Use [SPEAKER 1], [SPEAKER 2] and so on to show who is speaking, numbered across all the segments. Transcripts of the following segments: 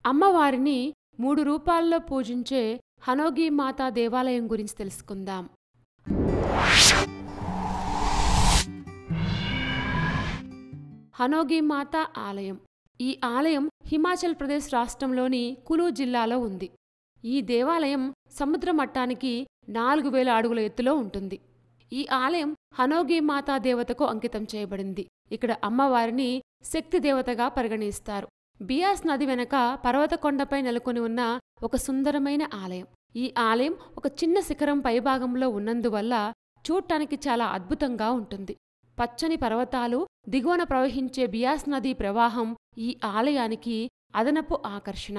[SPEAKER 1] అమ్మవారిని 3 రూపాల్లో పూజించే హనోగి మాతా దేవాలయం గురించి తెలుసుకుందాం. హనోగి మాతా ఆలయం. ఈ ఆలయం హిమాచల్ ప్రదేశ్ రాష్ట్రంలోని కులు జిల్లాలో ఉంది. ఈ దేవాలయం సముద్ర మట్టానికి 4000 అడుగుల ఎత్తులో ఉంటుంది. ఈ ఆలయం హనోగి మాతా దేవతకు అంకితం చేయబడింది. ఇక్కడ అమ్మవారిని శక్తి దేవతగా పరిగణిస్తారు. బియాస్ నది వెనక పర్వతకొండపై నెలకొని ఉన్న ఒక సుందరమైన ఆలయం. ఈ ఆలయం ఒక చిన్న శిఖరం పైభాగంలో ఉన్నందువల్ల చూడటానికి చాలా అద్భుతంగా ఉంటుంది. పచ్చని పర్వతాలు, దిగువన ప్రవహించే బియాస్ నదీ ప్రవాహం ఈ ఆలయానికి అదనపు ఆకర్షణ.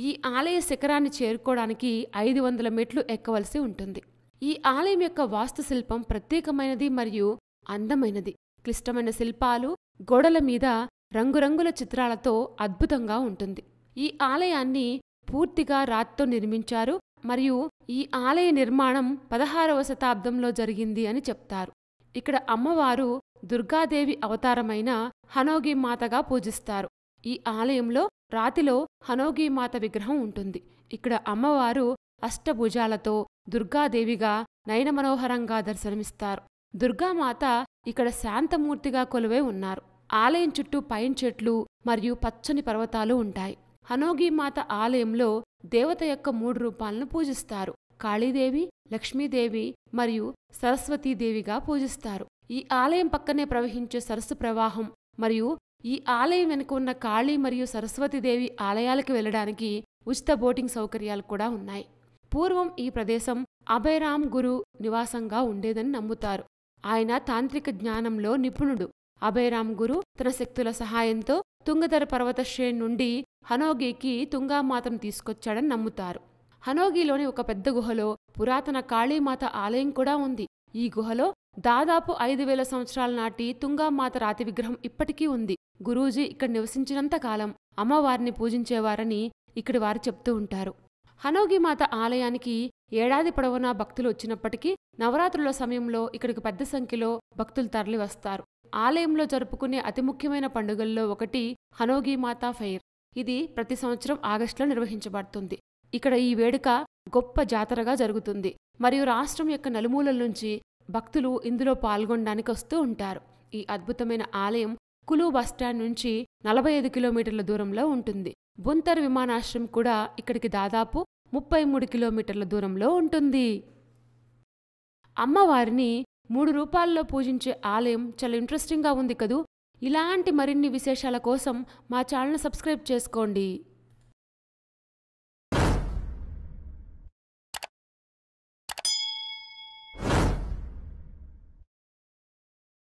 [SPEAKER 1] ఈ ఆలయ శిఖరాన్ని చేరుకోవడానికి 500 మెట్లు ఎక్కవలసి ఉంటుంది. ఈ ఆలయం యొక్క వాస్తుశిల్పం ప్రత్యేకమైనది మరియు అందమైనది. క్లిష్టమైన శిల్పాలు, గోడల మీద రంగురంగుల చిత్రాలతో అద్భుతంగా ఉంటుంది. ఈ ఆలయాన్ని పూర్తిగా రాతితో నిర్మించారు మరియు ఈ ఆలయ నిర్మాణం 16వ శతాబ్దంలో జరిగింది అని చెప్తారు. ఇక్కడ అమ్మవారు దుర్గాదేవి అవతారమైన హనోగి మాతగా పూజిస్తారు. ఈ ఆలయంలో రాతిలో హనోగి మాత విగ్రహం ఉంటుంది. ఇక్కడ అమ్మవారు అష్టభుజాలతో దుర్గాదేవిగా నయనమనోహరంగా దర్శనమిస్తారు. దుర్గామాత ఇక్కడ శాంతమూర్తిగా కొలువై ఉన్నారు. ఆలయం చుట్టూ పైన్ చెట్లు మరియు పచ్చని పర్వతాలు ఉంటాయి. హనోగి మాత ఆలయంలో దేవత యొక్క 3 రూపాలను పూజిస్తారు. కాళీదేవి, లక్ష్మీదేవి మరియు సరస్వతీదేవిగా పూజిస్తారు. ఈ ఆలయం పక్కనే ప్రవహించే సరస్సు ప్రవాహం మరియు ఈ ఆలయం వెనుక ఉన్న కాళీ మరియు సరస్వతీదేవి ఆలయాలకు వెళ్లడానికి ఉచిత బోటింగ్ సౌకర్యాలు కూడా ఉన్నాయి. పూర్వం ఈ ప్రదేశం అభయరామ్ గురు నివాసంగా ఉండేదని నమ్ముతారు. ఆయన తాంత్రిక జ్ఞానంలో నిపుణుడు. అభయరామ్ గురు తన శక్తుల సహాయంతో తుంగధర పర్వత శ్రేణి నుండి హనోగికి తుంగామాతను తీసుకొచ్చాడని నమ్ముతారు. హనోగిలోని ఒక పెద్ద గుహలో పురాతన కాళీమాత ఆలయం కూడా ఉంది. ఈ గుహలో దాదాపు 5000 సంవత్సరాల నాటి తుంగామాత రాతి విగ్రహం ఇప్పటికీ ఉంది. గురూజీ ఇక్కడ నివసించినంత కాలం అమ్మవారిని పూజించేవారని ఇక్కడి వారు చెప్తూ ఉంటారు. హనోగి మాత ఆలయానికి ఏడాది పొడవునా భక్తులు వచ్చినప్పటికీ నవరాత్రుల సమయంలో ఇక్కడికి పెద్ద సంఖ్యలో భక్తులు తరలి వస్తారు. ఆలయంలో జరుపుకునే అతి ముఖ్యమైన పండుగల్లో ఒకటి హనోగి మాతా ఫెయిర్. ఇది ప్రతి సంవత్సరం ఆగస్టులో నిర్వహించబడుతుంది. ఇక్కడ ఈ వేడుక గొప్ప జాతరగా జరుగుతుంది మరియు రాష్ట్రం యొక్క నలుమూలల నుంచి భక్తులు ఇందులో పాల్గొనడానికి వస్తూ ఉంటారు. ఈ అద్భుతమైన ఆలయం కులు బస్టాండ్ నుంచి 45 కిలోమీటర్ల దూరంలో ఉంటుంది. బుంతర్ విమానాశ్రయం కూడా ఇక్కడికి దాదాపు 33 కిలోమీటర్ల దూరంలో ఉంటుంది. అమ్మవారిని 3 రూపాల్లో పూజించే ఆలయం చాలా ఇంట్రెస్టింగ్గా ఉంది కదూ. ఇలాంటి మరిన్ని విశేషాల కోసం మా ఛానల్ని సబ్స్క్రైబ్ చేసుకోండి.